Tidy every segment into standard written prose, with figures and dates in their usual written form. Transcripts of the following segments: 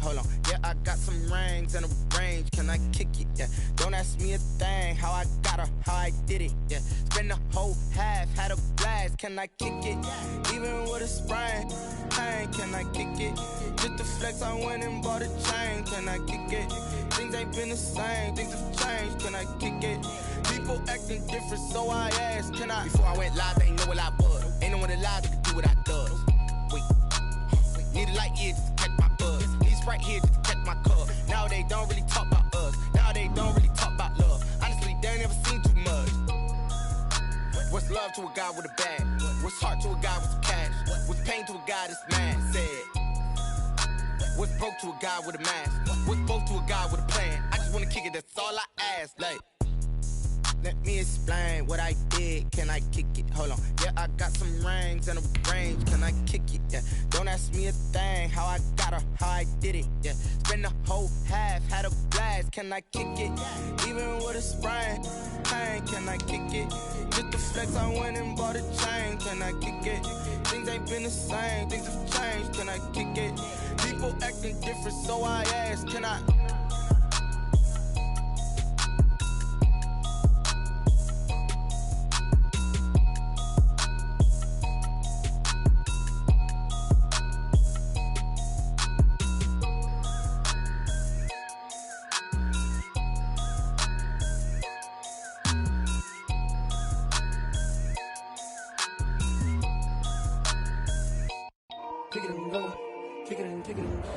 Hold on, yeah, I got some rings and a range. Can I kick it? Yeah, don't ask me a thing. How I got her, how I did it. Yeah, spend the whole half, had a blast. Can I kick it? Even with a sprain, pain. Can I kick it? Just the flex, I went and bought a chain. Can I kick it? Things ain't been the same, things have changed. Can I kick it? People acting different, so I asked, can I? Before I went live, they ain't know what I was. Ain't no one alive that could do what I does. Wait, need a light year just to catch my buzz. Need Sprite here just to catch my cup. Now they don't really talk about us. Now they don't really talk about love. Honestly, they ain't never seen too much. What's love to a guy with a bag? What's heart to a guy with some cash? What's pain to a guy that's mad? Said. What's broke to a guy with a mask? What's both to a guy with a plan? I just wanna kick it, that's all I ask. Like, let me explain what I did. Can I kick it? Hold on. Yeah, I got some rings and a range. Can I kick it? Yeah. Don't ask me a thing. How I got her, how I did it. Yeah. Spend the whole half, had a blast. Can I kick it? Even with a sprain, pain. Can I kick it? Just the flex, I went and bought a chain. Can I kick it? Things ain't been the same. Things have changed. Can I kick it? People acting different, so I asked, can I? Kick it and go. Kick it and kick it and go.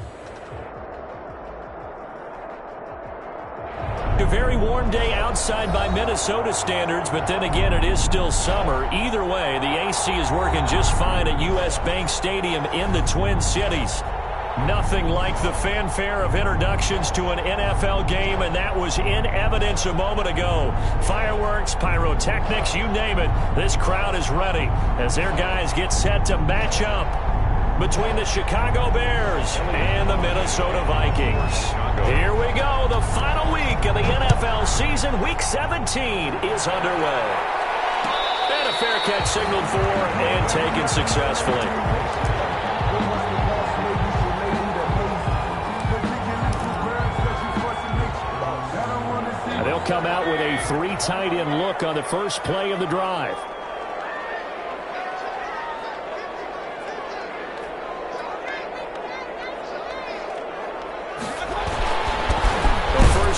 A very warm day outside by Minnesota standards, but then again, it is still summer. Either way, the AC is working just fine at U.S. Bank Stadium in the Twin Cities. Nothing like the fanfare of introductions to an NFL game, and that was in evidence a moment ago. Fireworks, pyrotechnics, you name it. This crowd is ready as their guys get set to match up between the Chicago Bears and the Minnesota Vikings. Here we go. The final week of the NFL season. Week 17 is underway. And a fair catch signaled for and taken successfully. And they'll come out with a 3 tight end look on the first play of the drive.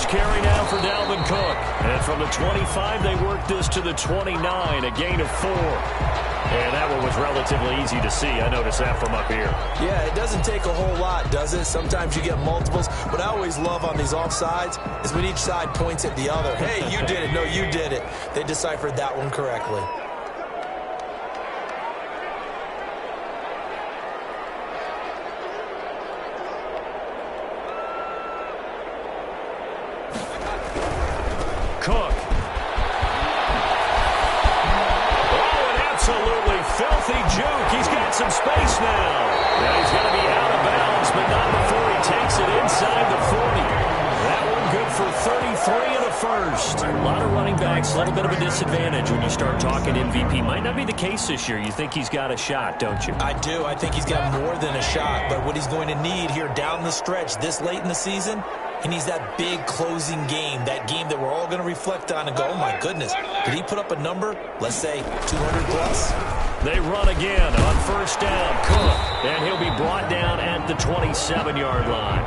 Carry now for Dalvin Cook. And from the 25, they worked this to the 29, a gain of 4. And that one was relatively easy to see. I noticed that from up here. Yeah, it doesn't take a whole lot, does it? Sometimes you get multiples. What I always love on these offsides is when each side points at the other. Hey, you did it. No, you did it. They deciphered that one correctly. Cook. Oh, an absolutely filthy juke. He's got some space now. Now he's going to be out of bounds, but not before he takes it inside the 40. That one good for 33 in the first. A lot of running backs, a little bit of a disadvantage when you start talking MVP. Might not be the case this year. You think he's got a shot, don't you? I do. I think he's got more than a shot. But what he's going to need here down the stretch this late in the season, he needs that big closing game, that game that we're all going to reflect on and go, oh, my goodness, did he put up a number, let's say, 200 plus? They run again on first down. Cook, and he'll be brought down at the 27-yard line.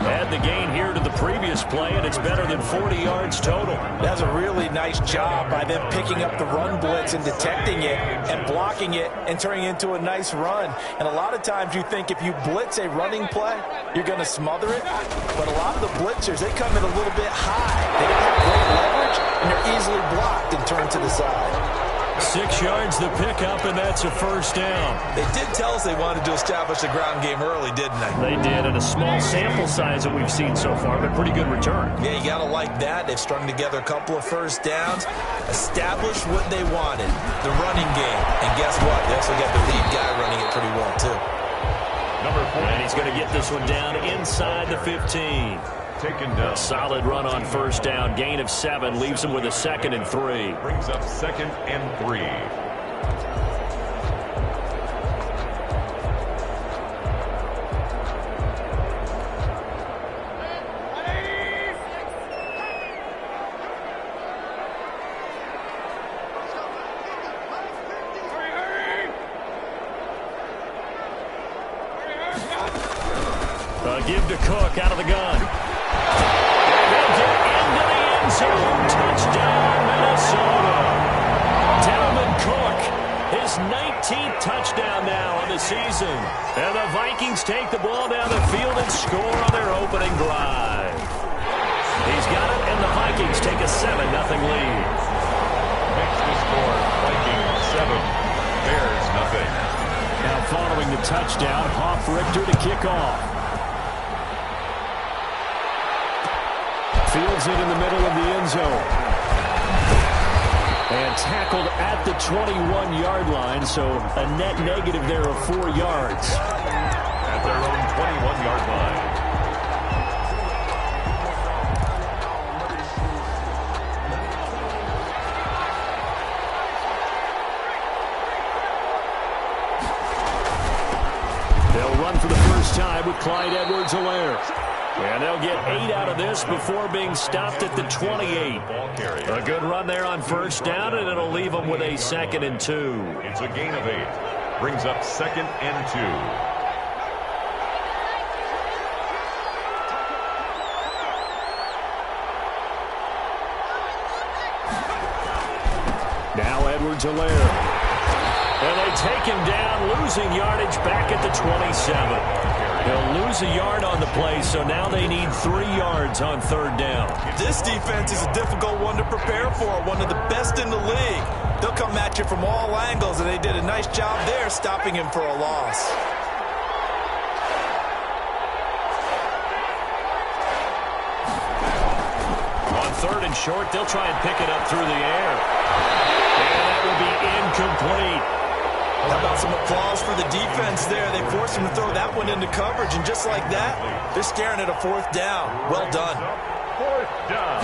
Add the gain here to the previous play, and it's better than 40 yards total. That's a really nice job by them picking up the run blitz and detecting it and blocking it and turning it into a nice run. And a lot of times you think if you blitz a running play, you're going to smother it. But a lot of the blitzers, they come in a little bit high. They don't have great leverage, and they're easily blocked and turned to the side. 6 yards the pickup, and that's a first down. They did tell us they wanted to establish a ground game early, didn't they? They did, and a small sample size that we've seen so far, but pretty good return. Yeah, you got to like that. They've strung together a couple of first downs, established what they wanted, the running game. And guess what? They also got the lead guy running it pretty well, too. Number 4, and he's going to get this one down inside the 15. Taken down. A solid run on first down. Gain of 7 leaves him with a 2nd and 3. Brings up 2nd and 3. Give to Cook out of the gun. They'll get into the end zone. Touchdown, Minnesota. Dalvin Cook, his 19th touchdown now on the season. And the Vikings take the ball down the field and score on their opening drive. He's got it, and the Vikings take a 7-0 lead. Makes the score Vikings 7, Bears nothing. Now following the touchdown, Hoff-Richter to kick off. Fields it in the middle of the end zone. And tackled at the 21-yard line, so a net negative there of 4 yards. At their own 21-yard line. They'll run for the first time with Clyde Edwards-Helaire. And they'll get 8 out of this before being stopped at the 28. A good run there on first down, and it'll leave them with a 2nd and 2. It's a gain of 8. Brings up 2nd and 2. Now Edwards-Helaire. And they take him down, losing yardage back at the 27. They'll lose a yard on the play, so now they need 3 yards on 3rd down. This defense is a difficult one to prepare for, one of the best in the league. They'll come at you from all angles, and they did a nice job there stopping him for a loss. On 3rd and short, they'll try and pick it up through the air. And that will be incomplete. How about some applause for the defense there? They forced him to throw that one into coverage, and just like that, they're staring at a 4th down. Well done. 4th down.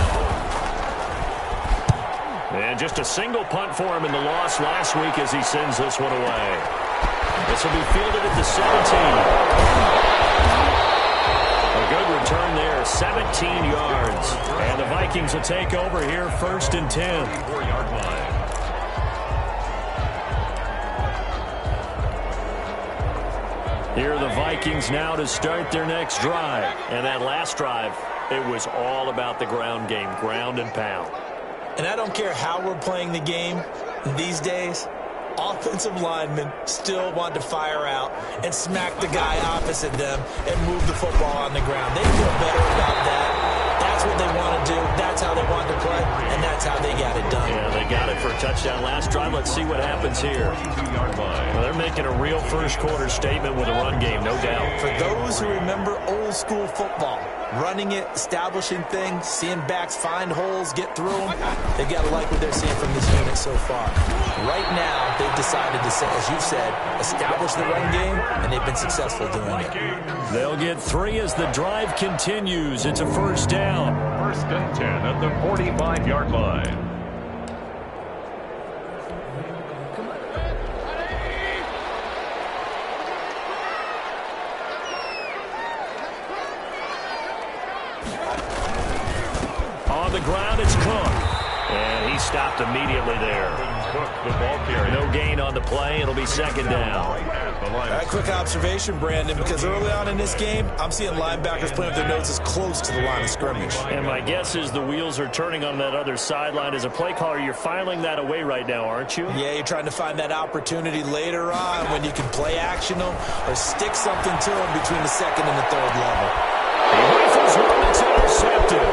And just a single punt for him in the loss last week as he sends this one away. This will be fielded at the 17. A good return there, 17 yards. And the Vikings will take over here, 1st and 10. 4-yard line. Here are the Vikings now to start their next drive. And that last drive, it was all about the ground game, ground and pound. And I don't care how we're playing the game these days, offensive linemen still want to fire out and smack the guy opposite them and move the football on the ground. They feel better about that. That's what they want to do. That's how they want to play, and that's how they got it done. Yeah, they got it for a touchdown last drive. Let's see what happens here. Well, they're making a real first-quarter statement with a run game, no doubt. For those who remember old-school football, running it, establishing things, seeing backs find holes, get through them, they've got to like what they're seeing from this unit so far. Right now, they've decided to, as you said, establish the run game, and they've been successful doing it. They'll get 3 as the drive continues. It's a 1st down. 1st and 10 at the 45-yard line. On the ground, it's Cook. And he stopped immediately there. Cook, the ball carrier. No gain on the play. It'll be 2nd down. A quick observation, Brandon, because early on in this game, I'm seeing linebackers playing with their noses close to the line of scrimmage. And my guess is the wheels are turning on that other sideline. As a play caller, you're filing that away right now, aren't you? Yeah, you're trying to find that opportunity later on when you can play action them or stick something to them between the 2nd and the 3rd level. He rifles one that's intercepted.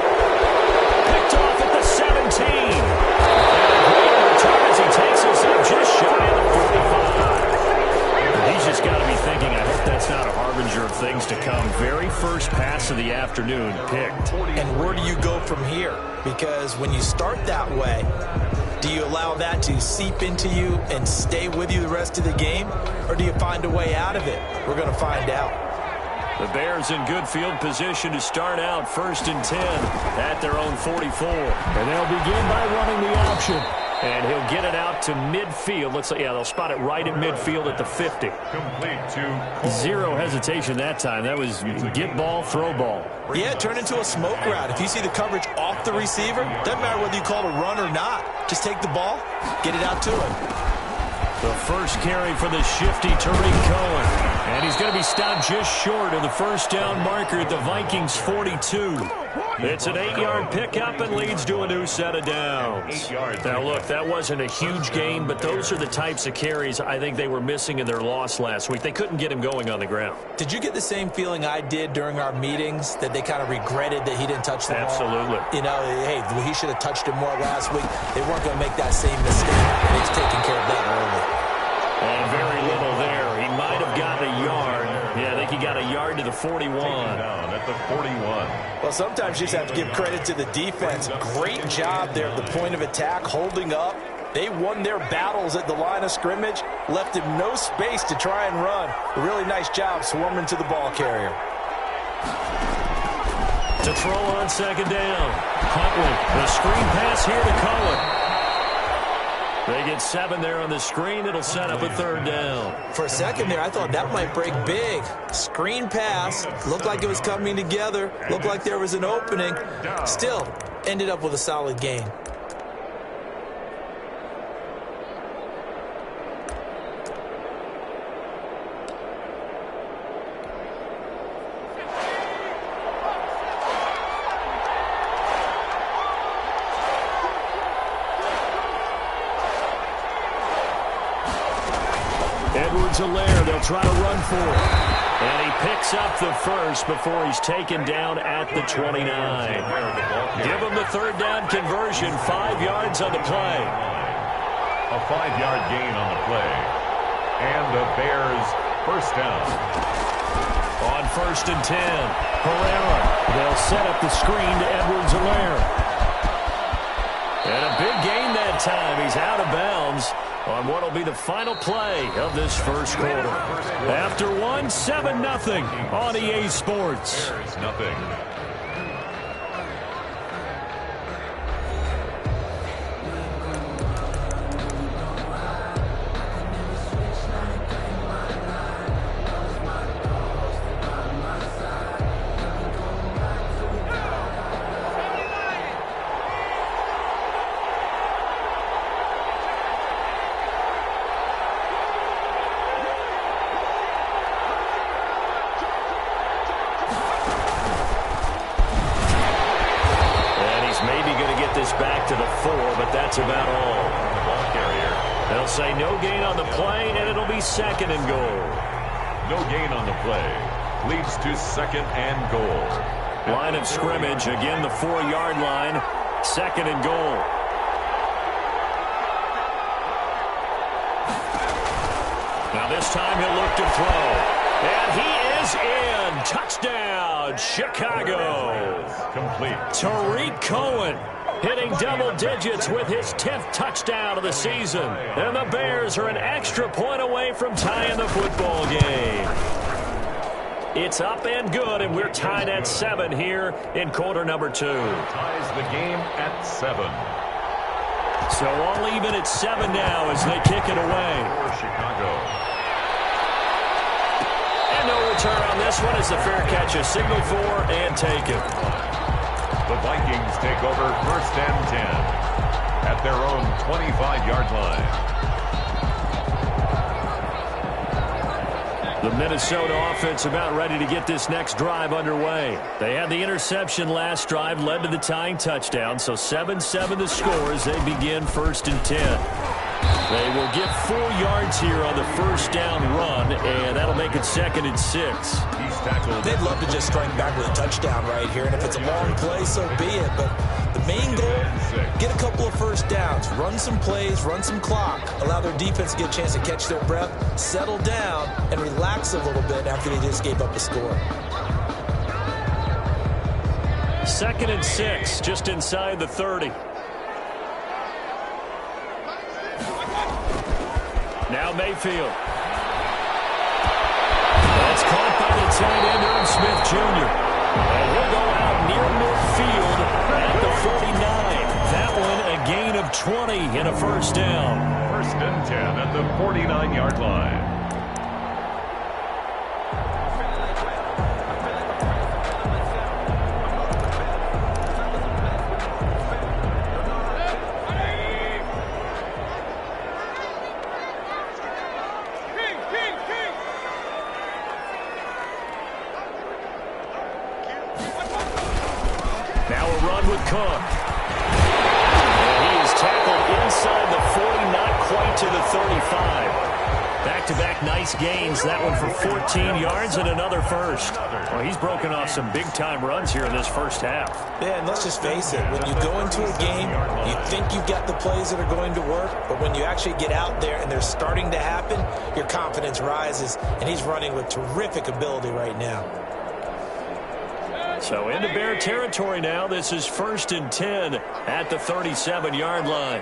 Picked off at the 17. And a great return as he takes us up just shy of the 45. He's just got to be thinking, I hope that's not a harbinger of things to come. Very first pass of the afternoon picked. And where do you go from here? Because when you start that way, do you allow that to seep into you and stay with you the rest of the game? Or do you find a way out of it? We're going to find out. The Bears in good field position to start out 1st and 10 at their own 44. And they'll begin by running the option. And he'll get it out to midfield. Looks like, yeah, they'll spot it right at midfield at the 50. Complete to Zero hesitation that time. That was get ball, throw ball. Yeah, turn into a smoke route. If you see the coverage off the receiver, doesn't matter whether you call it a run or not. Just take the ball, get it out to him. The first carry for the shifty Tariq Cohen. And he's going to be stopped just short of the first down marker at the Vikings 42. It's an 8-yard pickup and leads to a new set of downs. Now, look, that wasn't a huge gain, but those are the types of carries I think they were missing in their loss last week. They couldn't get him going on the ground. Did you get the same feeling I did during our meetings, that they kind of regretted that he didn't touch the ball? Absolutely. You know, hey, he should have touched it more last week. They weren't going to make that same mistake. They've taken care of that early. And very little there. He might have gotten a yard. Yeah, I think he got a yard to the 41. Down at the 41. Well, sometimes you just have to give credit to the defense. Great job there at the point of attack, holding up. They won their battles at the line of scrimmage, left him no space to try and run. A really nice job swarming to the ball carrier. To throw on second down. Huntley, the screen pass here to Cohen. They get 7 there on the screen. It'll set up a third down. For a second there, I thought that might break big. Screen pass. Looked like it was coming together. Looked like there was an opening. Still, ended up with a solid gain. Edwards-Helaire, they'll try to run for it. And he picks up the first before he's taken down at the 29. Give him the third down conversion, 5 yards on the play. A 5-yard gain on the play. And the Bears first down. On 1st and 10, Herrera. They'll set up the screen to Edwards-Helaire. And a big gain that time. He's out of bounds on what will be the final play of this first quarter. After 1, 7-0 on EA Sports. There's nothing. Back to the 4, but that's about all. The ball carrier. They'll say no gain on the play, and it'll be 2nd and goal. No gain on the play. Leads to 2nd and goal. Line of scrimmage, again the 4-yard line. 2nd and goal. Now this time he'll look to throw. And he is in. Touchdown, Chicago. Complete. Tariq Cohen hitting double digits with his 10th touchdown of the season. And the Bears are an extra point away from tying the football game. It's up and good, and we're tied at 7 here in quarter number 2. Ties the game at 7. So all even at 7 now as they kick it away. For Chicago. And no return on this one as the fair catch is signaled for and taken. The Vikings take over 1st and 10 at their own 25-yard line. The Minnesota offense about ready to get this next drive underway. They had the interception last drive, led to the tying touchdown, so 7-7 the score as they begin 1st and 10. They will get 4 yards here on the first down run, and that'll make it 2nd and 6. He's tackled. They'd love to just strike back with a touchdown right here, and if it's a long play, so be it. But the main goal, get a couple of first downs, run some plays, run some clock, allow their defense to get a chance to catch their breath, settle down, and relax a little bit after they just gave up a score. 2nd and 6, just inside the 30. Now Mayfield. That's caught by the tight end, Irv Smith Jr. And he'll go out near midfield at the 49. That one a gain of 20 and a first down. 1st and 10 at the 49-yard line. Now a run with Cook. And he is tackled inside the 40, not quite to the 35. Back-to-back nice gains. That one for 14 yards and another first. Well, he's broken off some big-time runs here in this first half. Yeah, and let's just face it. When you go into a game, you think you've got the plays that are going to work, but when you actually get out there and they're starting to happen, your confidence rises, and he's running with terrific ability right now. So into Bear territory now. This is 1st and 10 at the 37-yard line.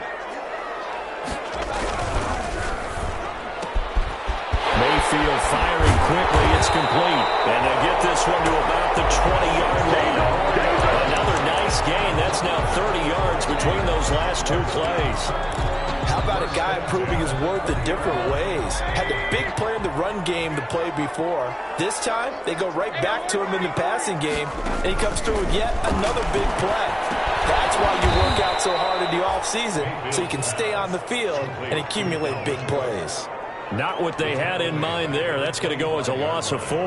Mayfield firing quickly. It's complete. And they get this one to about the 20-yard line. Another nice gain. That's now 30 yards between those last two plays. How about a guy proving his worth in different ways? Had the big play in the run game the play before. This time, they go right back to him in the passing game, and he comes through with yet another big play. That's why you work out so hard in the offseason, so you can stay on the field and accumulate big plays. Not what they had in mind there. That's going to go as a loss of 4.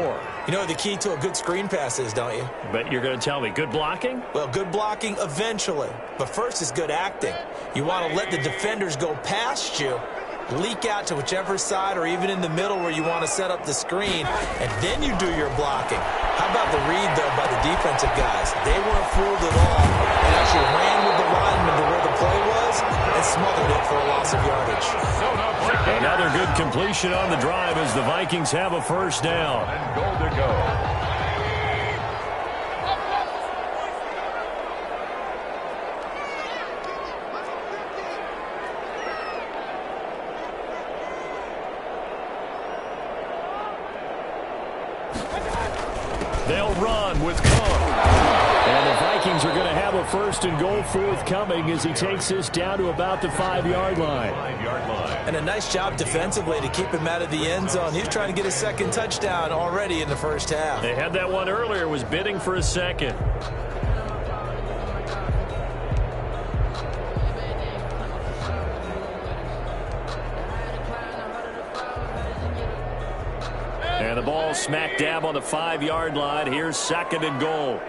You know what the key to a good screen pass is, don't you? But you're going to tell me, good blocking? Well, good blocking eventually. But first is good acting. You want to let the defenders go past you, leak out to whichever side or even in the middle where you want to set up the screen, and then you do your blocking. How about the read, though, by the defensive guys? They weren't fooled at all. They actually ran with the lineman to where the play was and smothered it for a loss of yardage. Another good completion on the drive as the Vikings have a first down. And goal to go. They'll run with Cook. And the Vikings are going to have a 1st and goal forthcoming as he takes this down to about the 5-yard line. And a nice job defensively to keep him out of the end zone. He was trying to get a second touchdown already in the first half. They had that one earlier, was bidding for a second. And the ball smack dab on the 5-yard line. Here's 2nd and goal.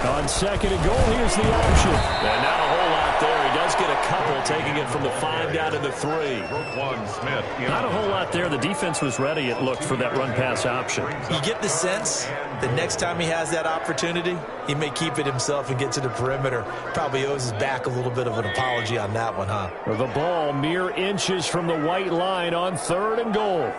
On 2nd and goal, here's the option. And not a whole lot there. He does get a couple, taking it from the 5 down to the 3. Not a whole lot there. The defense was ready, it looked, for that run-pass option. You get the sense that next time he has that opportunity, he may keep it himself and get to the perimeter. Probably owes his back a little bit of an apology on that one, huh? The ball mere inches from the white line on 3rd and goal.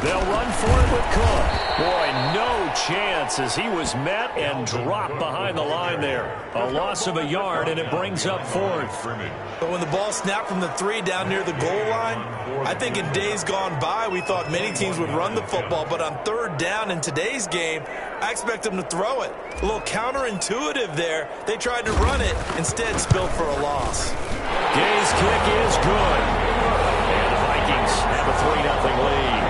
They'll run for it with Cook. Boy, no chance as he was met and dropped behind the line there. A loss of a yard, and it brings up 4th. But when the ball snapped from the 3 down near the goal line, I think in days gone by, we thought many teams would run the football. But on 3rd down in today's game, I expect them to throw it. A little counterintuitive there. They tried to run it, instead spilled for a loss. Gay's kick is good. And the Vikings have a 3-0 lead.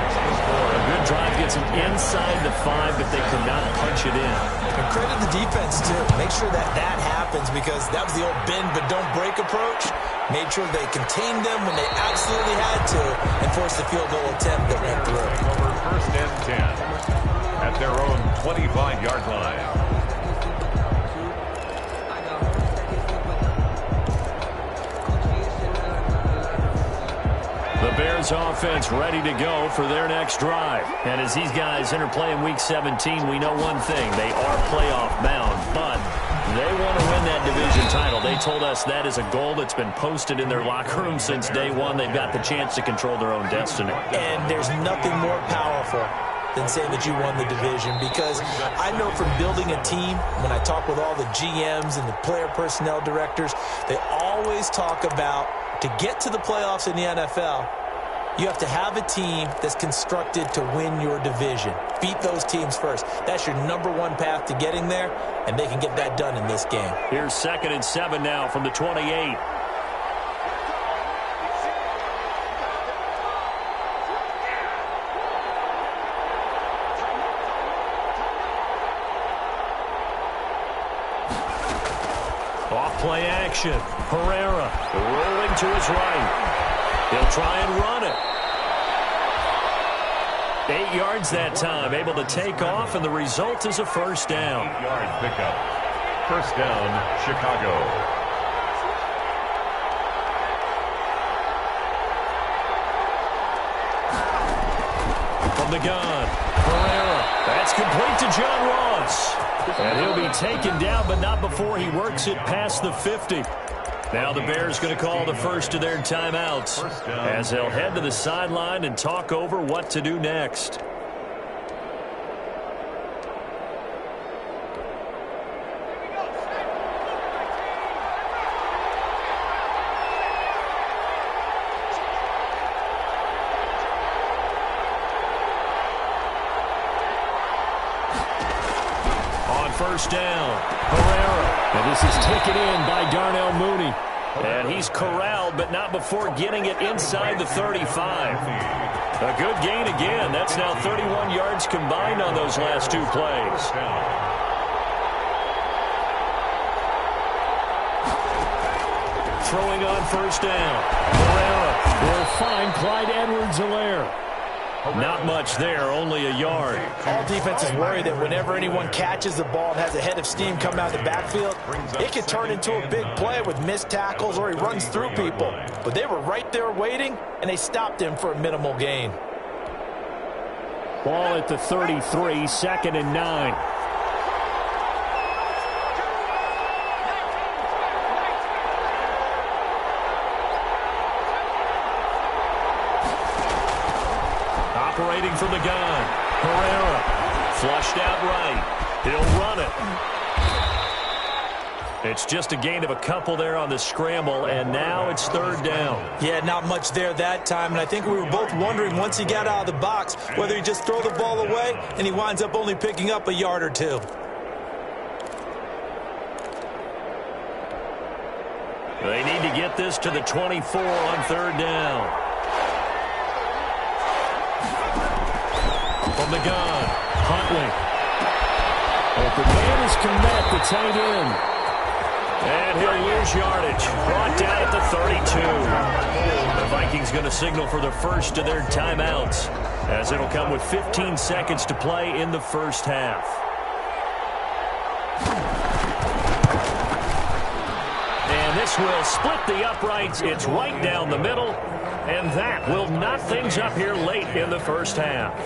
A good drive gets them inside the 5, but they could not punch it in. And credit the defense, too. Make sure that that happens because that was the old bend but don't break approach. Made sure they contained them when they absolutely had to and forced the field goal attempt that went through. Over 1st and 10 at their own 25-yard line. The Bears offense ready to go for their next drive. And as these guys enter play in Week 17, we know one thing. They are playoff bound, but they want to win that division title. They told us that is a goal that's been posted in their locker room since day one. They've got the chance to control their own destiny. And there's nothing more powerful than saying that you won the division, because I know from building a team, when I talk with all the GMs and the player personnel directors, they always talk about to get to the playoffs in the NFL, you have to have a team that's constructed to win your division. Beat those teams first. That's your #1 path to getting there, and they can get that done in this game. Here's 2nd and 7 now from the 28. Off play action. Herrera rolling to his right. He'll try and run it. 8 yards that time, able to take off, and the result is a first down. 8-yard pickup. First down, Chicago. From the gun, Herrera. That's complete to John Ross. And he'll be taken down, but not before he works it past the 50. Now the Bears going to call the first of their timeouts as they'll head to the sideline and talk over what to do next. First down, Herrera. And this is taken in by Darnell Mooney. And he's corralled, but not before getting it inside the 35. A good gain again. That's now 31 yards combined on those last 2 plays. Throwing on first down. Herrera will find Clyde Edwards-Helaire. Not much there, only a yard. All defenses worry that whenever anyone catches the ball and has a head of steam come out of the backfield, it can turn into a big play with missed tackles or he runs through people. But they were right there waiting, and they stopped him for a minimal gain. Ball at the 33, 2nd and 9. Operating from the gun, Herrera, flushed out right. He'll run it. It's just a gain of a couple there on the scramble, and now it's 3rd down. Yeah, not much there that time, and I think we were both wondering once he got out of the box whether he just throw the ball away, and he winds up only picking up a yard or 2. They need to get this to the 24 on 3rd down. From the gun, Huntley. Open man is Komet, the tight end. And he'll lose yardage. Brought down at the 32. The Vikings going to signal for the first of their timeouts, as it'll come with 15 seconds to play in the first half. And this will split the uprights. It's right down the middle. And that will knot things up here late in the first half.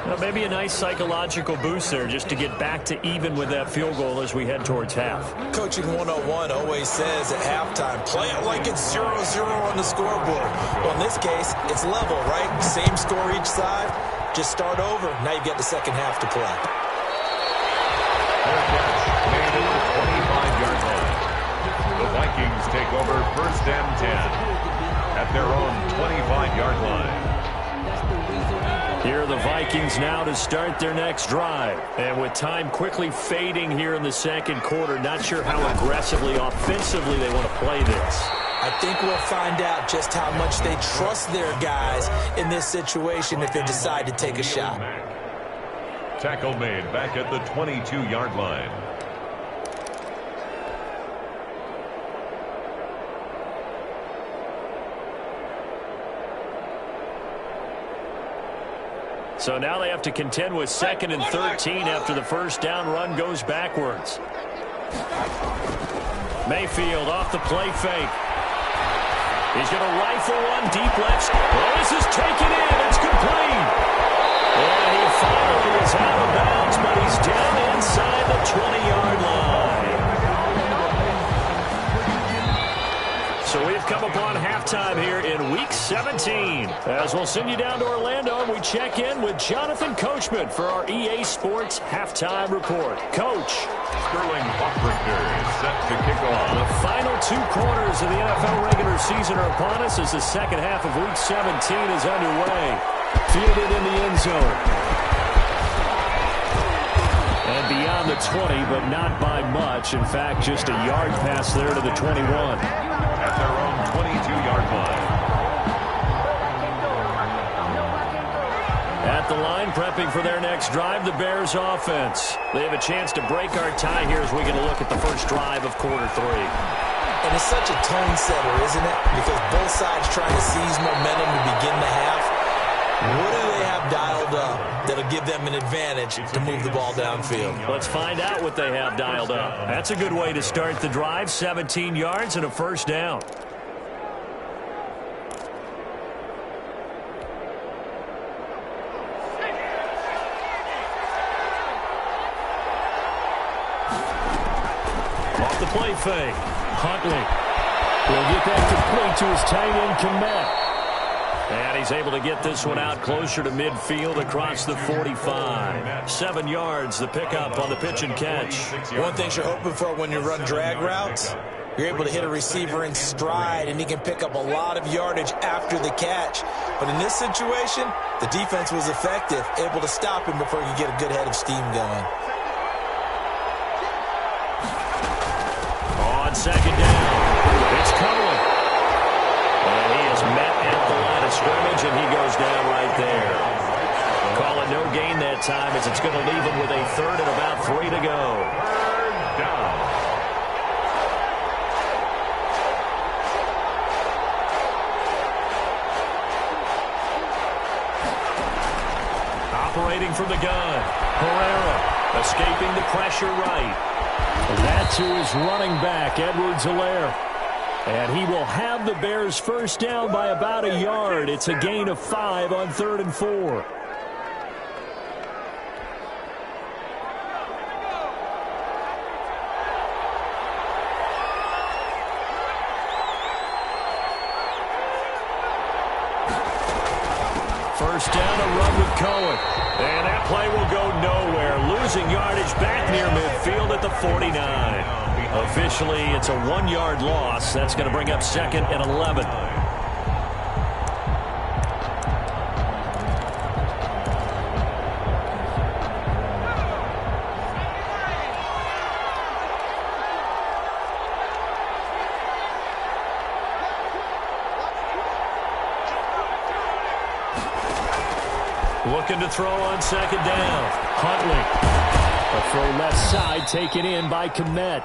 Well, maybe a nice psychological boost there just to get back to even with that field goal as we head towards half. Coaching 101 always says at halftime, play it like it's 0-0 on the scoreboard. Well, in this case, it's level, right? Same score each side. Just start over. Now you've got the second half to play. Fair catch made at the 25-yard line. The Vikings take over 1st and 10 at their own 25-yard line. Here are the Vikings now to start their next drive. And with time quickly fading here in the second quarter, not sure how aggressively, offensively they want to play this. I think we'll find out just how much they trust their guys in this situation if they decide to take a shot. Tackle made back at the 22-yard line. So now they have to contend with 2nd and 13 after the first down run goes backwards. Mayfield off the play fake. He's going to rifle one deep left. Well, this is taken in. It's complete. And he finally is out of bounds, but he's down inside the 20-yard line. So we've come upon halftime here in Week 17. As we'll send you down to Orlando, and we check in with Jonathan Coachman for our EA Sports Halftime Report. Coach. Sterling Buckrichter is set to kick off. The final 2 quarters of the NFL regular season are upon us as the second half of Week 17 is underway. Fielded in the end zone. And beyond the 20, but not by much. In fact, just a yard pass there to the 21. At their own 22-yard line. At the line, prepping for their next drive, the Bears offense. They have a chance to break our tie here as we get a look at the first drive of quarter 3. And it's such a tone setter, isn't it? Because both sides trying to seize momentum to begin the half. What do they have dialed up that'll give them an advantage to move the ball downfield? Let's find out what they have dialed up. That's a good way to start the drive. 17 yards and a first down. Off the play fake. Huntley will get that complete to his tight end, Komet. And he's able to get this one out closer to midfield across the 45. 7 yards, the pickup on the pitch and catch. One thing you're hoping for when you run drag routes, you're able to hit a receiver in stride, and he can pick up a lot of yardage after the catch. But in this situation, the defense was effective, able to stop him before he could get a good head of steam going. On second down, it's Cohen. And he is met at the line of scrimmage, and he goes down right there. Call it no gain that time as it's going to leave him with a third and about 3 to go. Third down. Operating from the gun, Herrera escaping the pressure right. And that's who is running back, Edwards-Helaire. And he will have the Bears first down by about a yard. It's a gain of 5 on 3rd and 4. First down, a run with Cohen. And that play will go nowhere. Losing yardage back near midfield at the 49. Officially, it's a 1-yard loss. That's going to bring up 2nd and 11. Looking to throw on second down. Huntley. A throw left side taken in by Komet.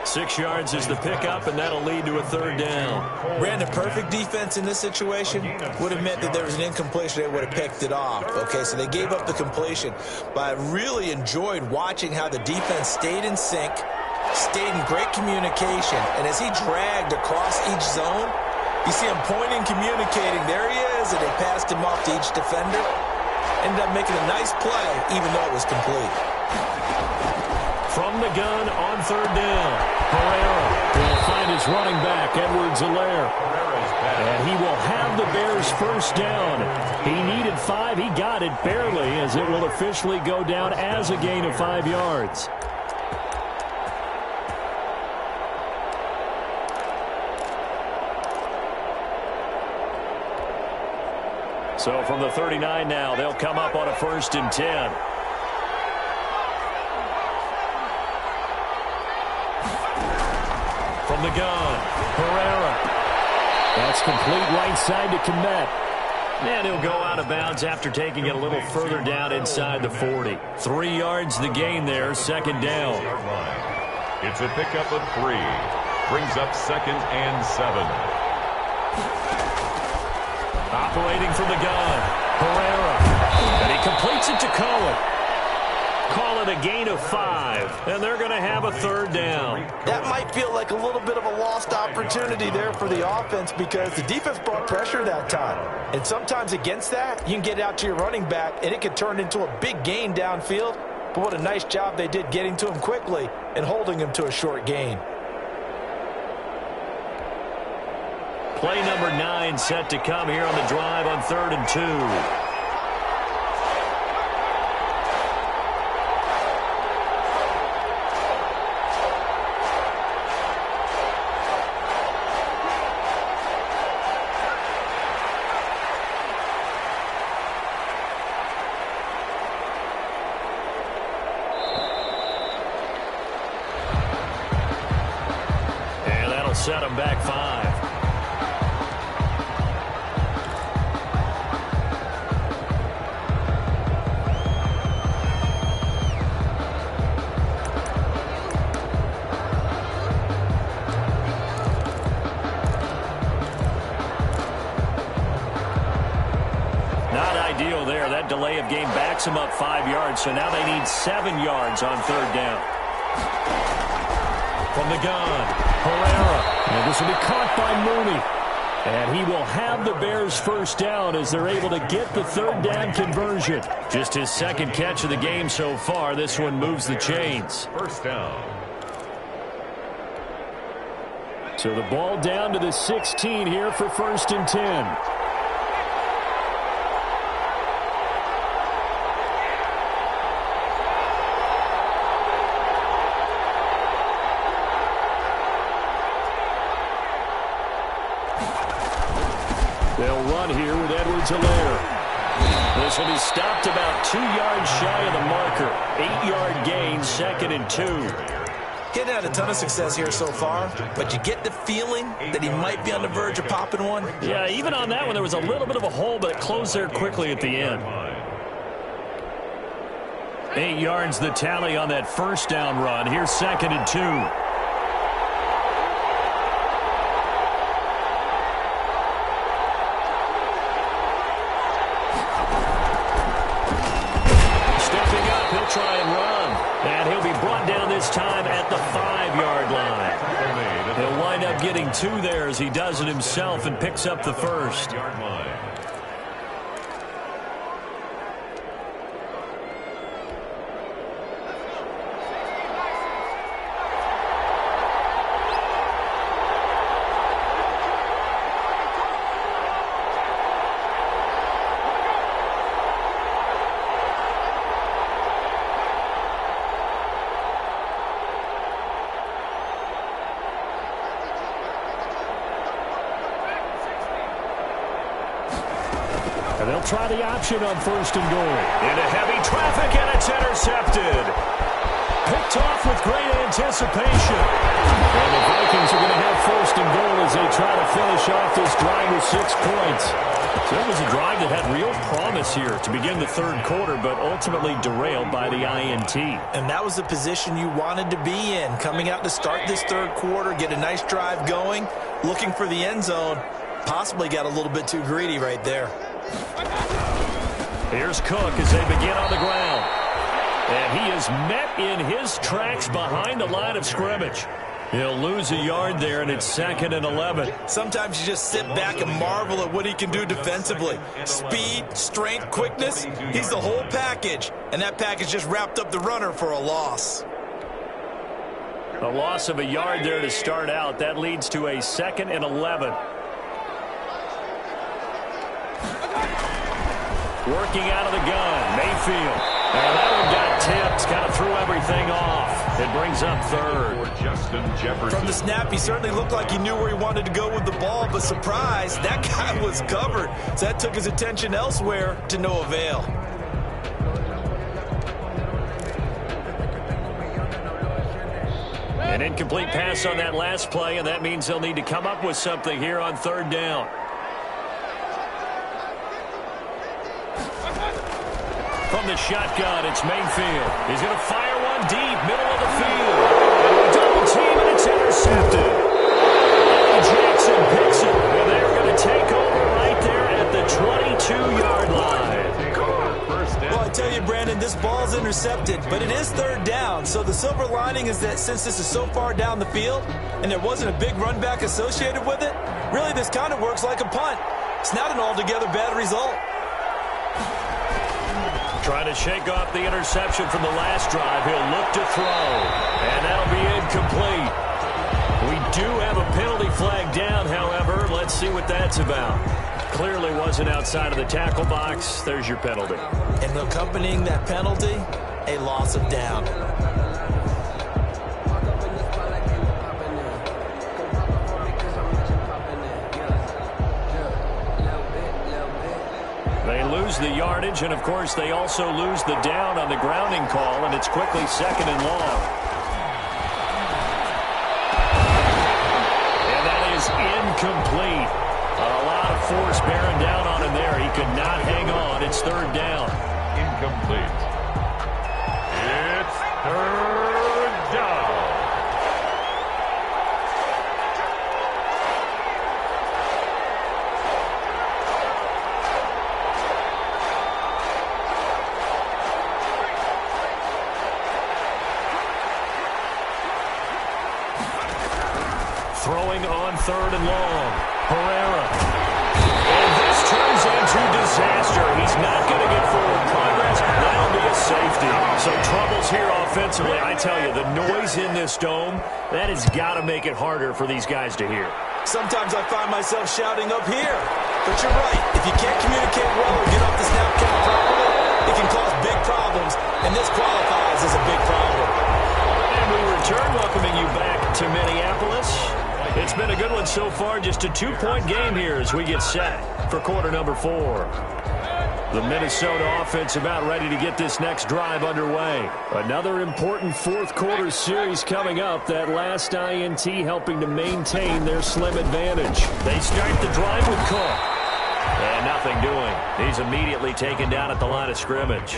6 yards is the pickup, and that'll lead to a 3rd down. Brandon, perfect defense in this situation would have meant that there was an incompletion. They would have picked it off. Okay, so they gave up the completion. But I really enjoyed watching how the defense stayed in sync, stayed in great communication. And as he dragged across each zone, you see him pointing, communicating. There he is, and they passed him off to each defender. Ended up making a nice play, even though it was complete. From the gun on 3rd down, Herrera will find his running back, Edwards-Helaire. And he will have the Bears first down. He needed 5. He got it barely, as it will officially go down as a gain of 5 yards. So from the 39 now, they'll come up on a 1st and 10. From the gun, Herrera. That's complete right side to Komet. And he'll go out of bounds after taking it a little further down inside the 40. 3 yards the gain there, 2nd down. It's a pickup of 3. Brings up 2nd and 7. Operating from the gun, Herrera. And he completes it to Cohen. Call it a gain of 5, and they're going to have a 3rd down. That might feel like a little bit of a lost opportunity there for the offense because the defense brought pressure that time. And sometimes against that, you can get out to your running back, and it could turn into a big gain downfield. But what a nice job they did getting to him quickly and holding him to a short gain. Play number 9 set to come here on the drive on 3rd and 2. Set him back 5. delay of game backs them up 5 yards, so now they need 7 yards on third down. From the gun, Herrera. And this will be caught by Mooney. And he will have the Bears first down as they're able to get the third down conversion. Just his second catch of the game so far. This one moves the chains. First down. So the ball down to the 16 here for 1st and 10. They'll run here with Edwards-Helaire. This will be stopped about 2 yards shy of the marker. 8-yard gain, 2nd and 2. He's had a ton of success here so far, but you get the feeling that he might be on the verge of popping one. Yeah, even on that one, there was a little bit of a hole, but it closed there quickly at the end. 8 yards the tally on that first down run. Here's 2nd and 2. Try and run. And he'll be brought down this time at the 5-yard line. He'll wind up getting 2 there as he does it himself and picks up the first. They'll try the option on 1st and goal. Into heavy traffic, and it's intercepted. Picked off with great anticipation. And the Vikings are going to have 1st and goal as they try to finish off this drive with 6 points. So it was a drive that had real promise here to begin the third quarter, but ultimately derailed by the INT. And that was the position you wanted to be in. Coming out to start this third quarter, get a nice drive going, looking for the end zone. Possibly got a little bit too greedy right there. Here's Cook as they begin on the ground. And he is met in his tracks behind the line of scrimmage. He'll lose a yard there, and it's 2nd and 11. Sometimes you just sit back and marvel at what he can do defensively. Speed, strength, quickness, he's the whole package. And that package just wrapped up the runner for a loss. A loss of a yard there to start out. That leads to a 2nd and 11. Working out of the gun, Mayfield. And that one got tipped, kind of threw everything off. It brings up 3rd. From the snap, he certainly looked like he knew where he wanted to go with the ball, but surprise, that guy was covered. So that took his attention elsewhere to no avail. An incomplete pass on that last play, and that means they'll need to come up with something here on 3rd down. From the shotgun, it's Mayfield. He's going to fire one deep, middle of the field. And double team, and it's intercepted. And Jackson picks it. And they're going to take over right there at the 22-yard line. Well, I tell you, Brandon, this ball's intercepted, but it is 3rd down. So the silver lining is that since this is so far down the field and there wasn't a big run back associated with it, really this kind of works like a punt. It's not an altogether bad result. Trying to shake off the interception from the last drive. He'll look to throw, and that'll be incomplete. We do have a penalty flag down, however. Let's see what that's about. Clearly wasn't outside of the tackle box. There's your penalty. And accompanying that penalty, a loss of down. They lose the yardage, and, of course, they also lose the down on the grounding call, and it's quickly 2nd and long. And that is incomplete. A lot of force bearing down on him there. He could not hang on. It's 3rd down. Incomplete. It's 3rd down. Throwing on third and long. Herrera. And this turns into disaster. He's not going to get forward progress. That'll be a safety. So troubles here offensively. I tell you, the noise in this dome, that has got to make it harder for these guys to hear. Sometimes I find myself shouting up here. But you're right. If you can't communicate well or get off the snap count properly, it can cause big problems. And this qualifies as a big problem. And we return, welcoming you back to Minneapolis. It's been a good one so far. Just a 2-point game here as we get set for quarter number 4. The Minnesota offense about ready to get this next drive underway. Another important fourth quarter series coming up. That last INT helping to maintain their slim advantage. They start the drive with Cook. And nothing doing. He's immediately taken down at the line of scrimmage.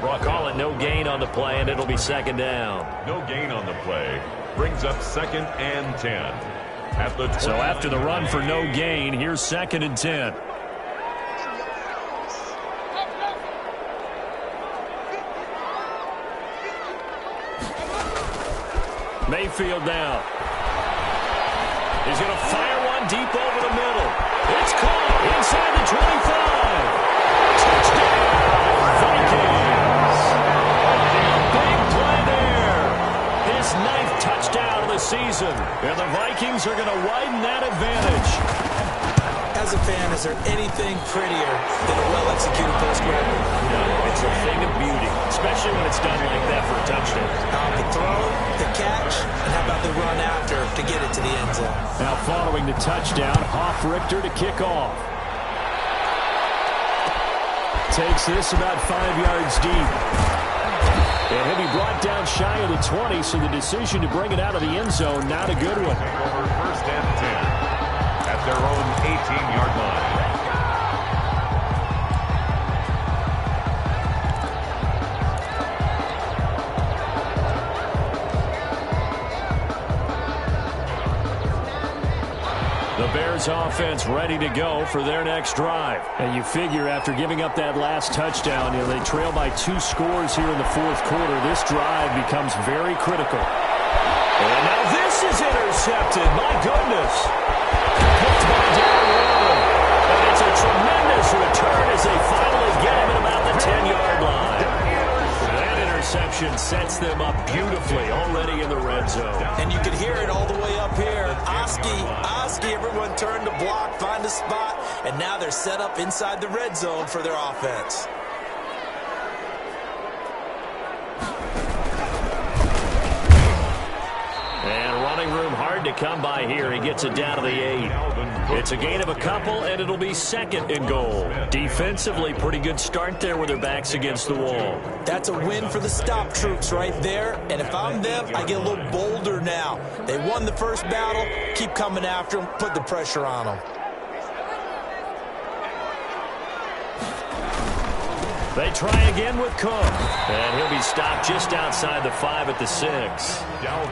We'll call it no gain on the play, and it'll be second down. No gain on the play. Brings up 2nd and 10. At the so after the run for no gain, here's 2nd and 10. Mayfield now. He's going to fire one deep over the middle. It's caught inside the 25. Touchdown, Vikings. Big play there. His 9th touchdown of the season. And the Vikings are going to widen that advantage. As a fan, is there anything prettier than a well-executed post-grab? No, it's a thing of beauty, especially when it's done like that for a touchdown. The throw, the catch, and how about the run after to get it to the end zone? Now following the touchdown, Hoff-Richter to kick off. Takes this about 5 yards deep. And he'll be brought down shy of the 20, so the decision to bring it out of the end zone, not a good one. Over 1st and 10. At their own 18-yard line. The Bears offense ready to go for their next drive. And you figure after giving up that last touchdown, they trail by 2 scores here in the fourth quarter. This drive becomes very critical. And now this is intercepted. My goodness. Picked by Darren Waller. And it's a tremendous return as they finally get him at about the 10-yard line. That interception sets them up beautifully already in the red zone. And you can hear it all the way up here. Oski, everyone turned to block, find a spot, and now they're set up inside the red zone for their offense. Room hard to come by here. He gets it down to the 8. It's a gain of a couple, and it'll be 2nd and goal. Defensively, pretty good start there with their backs against the wall. That's a win for the stop troops right there, and if I'm them, I get a little bolder now. They won the first battle. Keep coming after them. Put the pressure on them. They try again with Cook. And he'll be stopped just outside the 5 at the 6.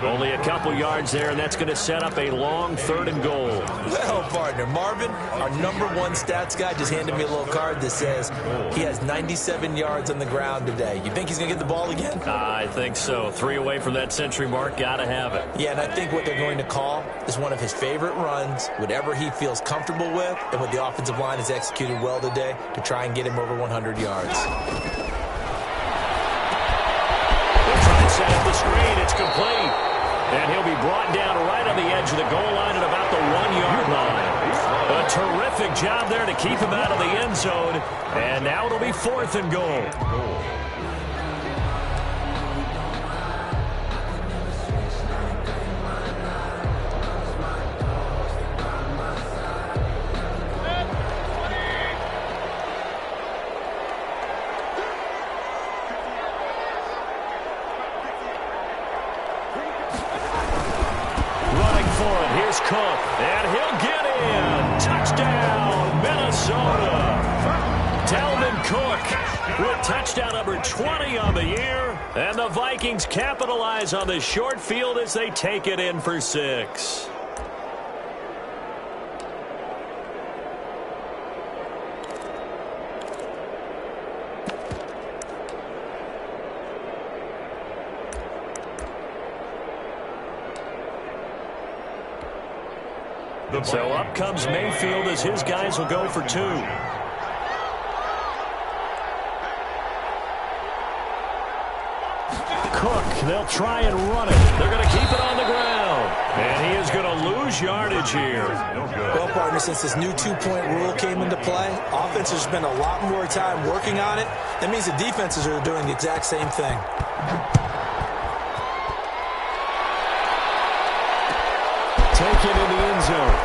Only a couple yards there, and that's going to set up a long 3rd and goal. Well, partner, Marvin, our #1 stats guy just handed me a little card that says he has 97 yards on the ground today. You think he's going to get the ball again? I think so. 3 away from that century mark. Got to have it. Yeah, and I think what they're going to call is one of his favorite runs, whatever he feels comfortable with, and what the offensive line has executed well today to try and get him over 100 yards. Set up the screen. It's complete. And he'll be brought down right on the edge of the goal line at about the 1-yard line. A terrific job there to keep him out of the end zone. And now it'll be 4th and goal. Cook, and he'll get in. Touchdown, Minnesota. Dalvin Cook with touchdown number 20 on the year. And the Vikings capitalize on the short field as they take it in for 6. So up comes Mayfield as his guys will go for 2. Cook, they'll try and run it. They're going to keep it on the ground. And he is going to lose yardage here. Well, partner, since this new 2-point rule came into play, offenses spend a lot more time working on it. That means the defenses are doing the exact same thing. Taken in the end zone.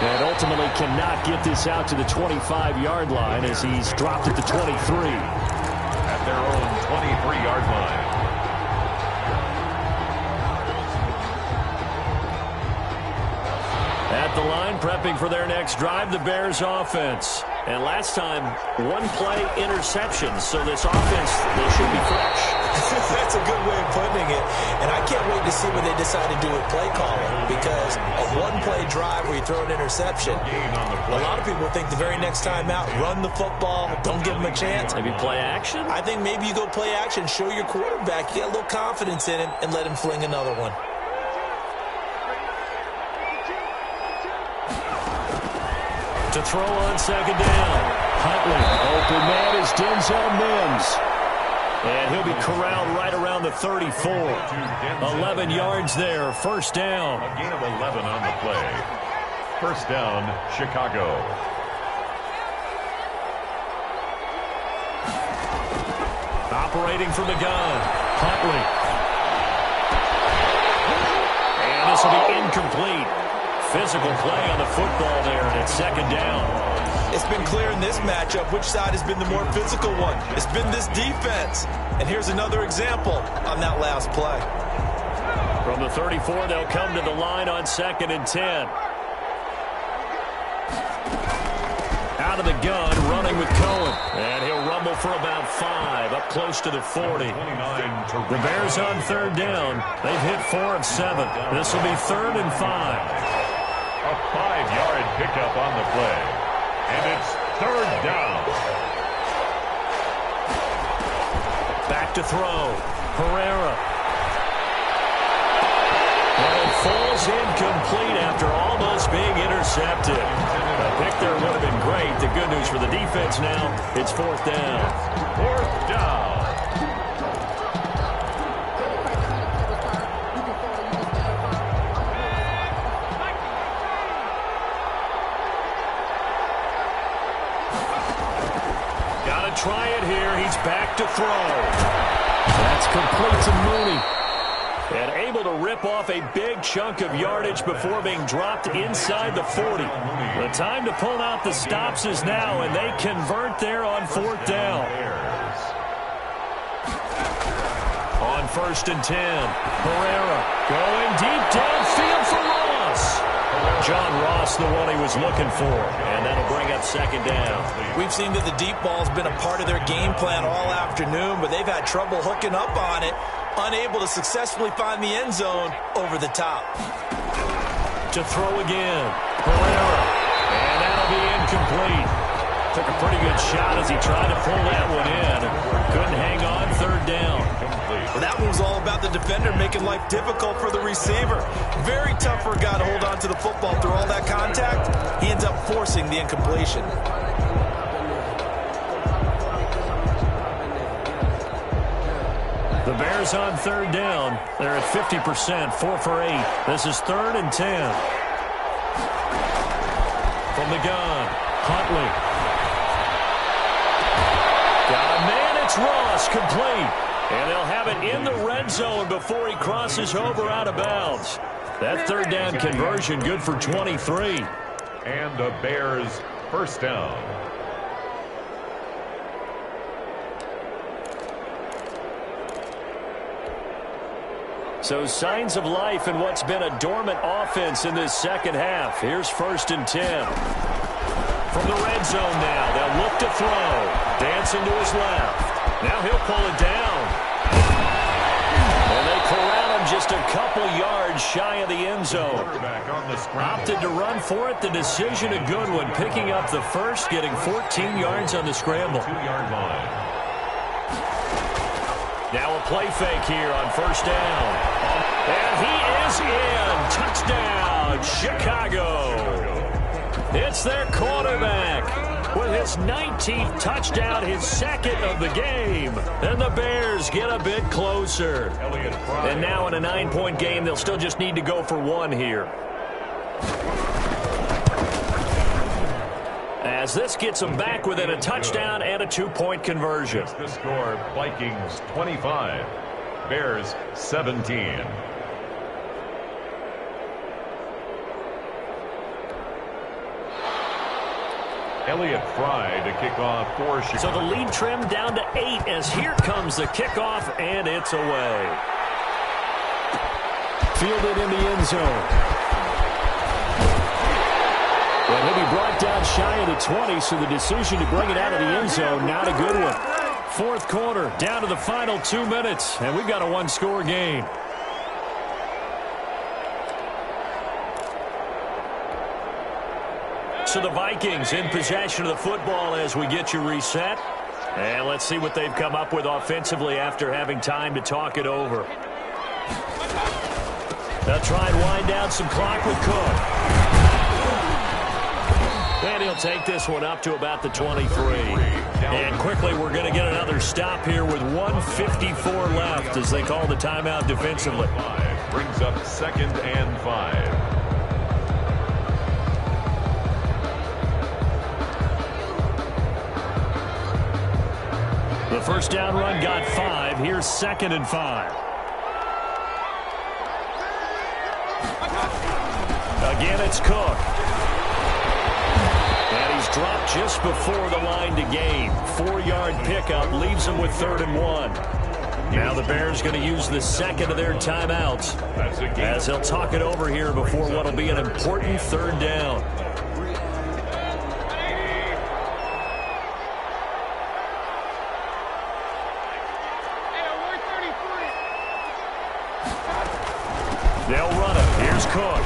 And ultimately cannot get this out to the 25-yard line as he's dropped at the 23. At their own 23-yard line. At the line, prepping for their next drive, the Bears offense. And last time, 1-play interception. So this offense, they should be fresh. That's a good way of putting it. And I can't wait to see what they decide to do with play calling. Because a 1-play drive where you throw an interception, a lot of people think the very next time out, run the football, don't give them a chance. Maybe play action? I think maybe you go play action, show your quarterback, get a little confidence in him, and let him fling another one. To throw on second down. Huntley. Open man is Denzel Mims. And he'll be corralled right around the 34. 11 yards there. First down. A gain of 11 on the play. First down, Chicago. Operating from the gun. Huntley. And this will be incomplete. Physical play on the football there, and it's second down. It's been clear in this matchup which side has been the more physical one. It's been this defense. And here's another example on that last play. From the 34, they'll come to the line on 2nd and 10. Out of the gun, running with Cohen. And he'll rumble for about 5, up close to the 40. The Bears on 3rd down. They've hit 4 of 7. This will be 3rd and 5. A 5-yard pickup on the play. And it's 3rd down. Back to throw. Herrera. And it falls incomplete after almost being intercepted. A pick there would have been great. The good news for the defense now, it's 4th down. 4th down. Try it here. He's back to throw. That's complete to Mooney. And able to rip off a big chunk of yardage before being dropped inside the 40. The time to pull out the stops is now, and they convert there on 4th down. On 1st and 10, Herrera going deep downfield for Ross. John Ross, the one he was looking for, and that'll bring up 2nd down. We've seen that the deep ball's been a part of their game plan all afternoon, but they've had trouble hooking up on it, unable to successfully find the end zone over the top. To throw again, Herrera, and that'll be incomplete. Took a pretty good shot as he tried to pull that one in. Couldn't hang on, 3rd down. Well, that one was all about the defender making life difficult for the receiver. Very tough for a guy to hold on to the football through all that contact. He ends up forcing the incompletion. The Bears on 3rd down. They're at 50%, 4 for 8. This is 3rd and 10. From the gun, Huntley. Got a man, it's Ross, complete. And they'll have it in the red zone before he crosses over out of bounds. That 3rd down conversion good for 23. And the Bears first down. So signs of life in what's been a dormant offense in this second half. Here's 1st and 10. From the red zone now, they'll look to throw. Dancing to his left. Now he'll pull it down. And they corral him just a couple yards shy of the end zone. Opted to run for it. The decision a good one. Picking up the first, getting 14 yards on the scramble. 2-yard line. Now a play fake here on first down. And he is in. Touchdown, Chicago. It's their quarterback with his 19th touchdown, his second of the game. And the Bears get a bit closer. And now in a 9-point game, they'll still just need to go for one here. As this gets them back within a touchdown and a 2-point conversion. It's the score, Vikings 25, Bears 17. Elliott Fry to kick off for Chicago. So the lead trimmed down to 8 as here comes the kickoff, and it's away. Fielded in the end zone. Well, he'll be brought down shy of the 20, so the decision to bring it out of the end zone, not a good one. Fourth quarter, down to the final 2 minutes, and we've got a one-score game. So the Vikings in possession of the football as we get you reset. And let's see what they've come up with offensively after having time to talk it over. They'll try and wind down some clock with Cook. And he'll take this one up to about the 23. And quickly we're going to get another stop here with 1:54 left as they call the timeout defensively. Brings up 2nd and 5. The first down run got 5. Here's 2nd and 5. Again, it's Cook. And he's dropped just before the line to gain. 4-yard pickup leaves him with 3rd and 1. Now the Bears going to use the second of their timeouts as they'll talk it over here before what will be an important 3rd down. They'll run it. Here's Cook.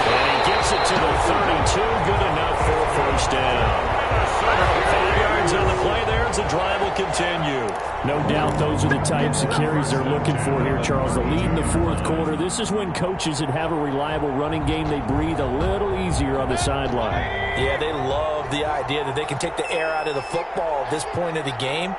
And he gets it to the 32. Good enough for a first down. 5 yards on the play there as the drive will continue. No doubt those are the types of carries they're looking for here, Charles. The lead in the fourth quarter. This is when coaches that have a reliable running game, they breathe a little easier on the sideline. Yeah, they love the idea that they can take the air out of the football at this point of the game.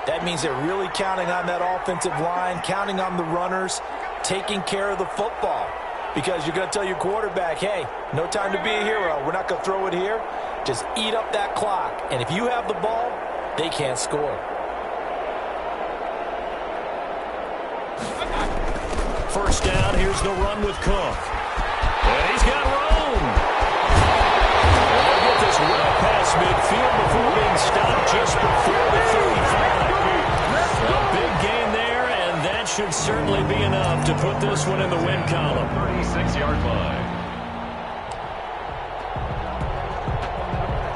That means they're really counting on that offensive line, counting on the runners, taking care of the football. Because you're going to tell your quarterback, hey, no time to be a hero. We're not going to throw it here. Just eat up that clock. And if you have the ball, they can't score. First down, here's the run with Cook. And he's got room. And they'll get this well past midfield before being stopped just before the 35. A big gain there, and that should certainly be enough to put this one in the win column. 36-yard line.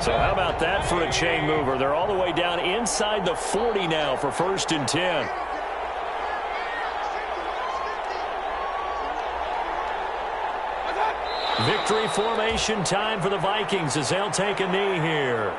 So how about that for a chain mover? They're all the way down inside the 40 now for 1st and 10. Victory formation time for the Vikings as they'll take a knee here.